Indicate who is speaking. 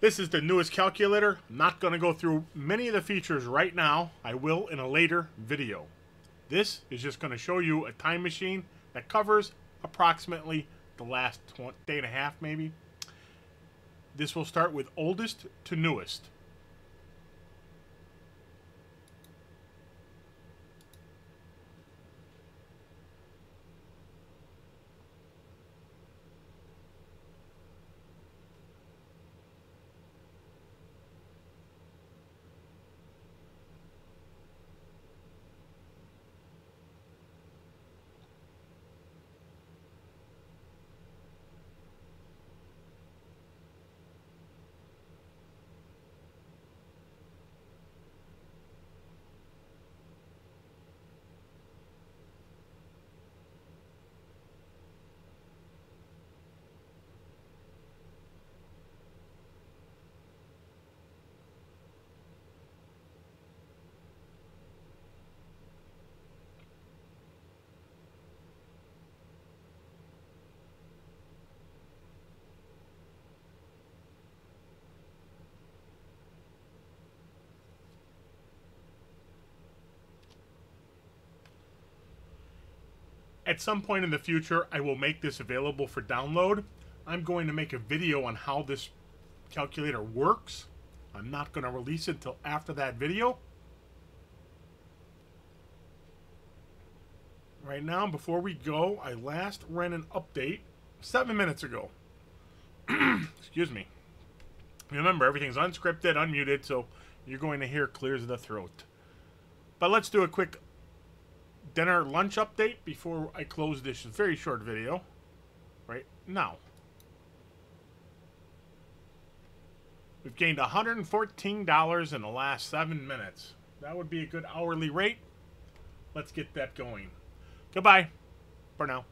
Speaker 1: This is the newest calculator. I'm not going to go through many of the features right now. I will in a later video. This is just going to show you a time machine that covers approximately the last day and a half maybe. This will start with oldest to newest. At some point in the future, I will make this available for download. I'm going to make a video on how this calculator works. I'm not going to release it until after that video. Right now, before we go, I last ran an update 7 minutes ago. Excuse me. Remember, everything's unscripted, unmuted, so you're going to hear clears of the throat. But let's do a quick dinner lunch update before I close this very short video right now. We've gained $114 in the last 7 minutes. That would be a good hourly rate. Let's get that going. Goodbye for now.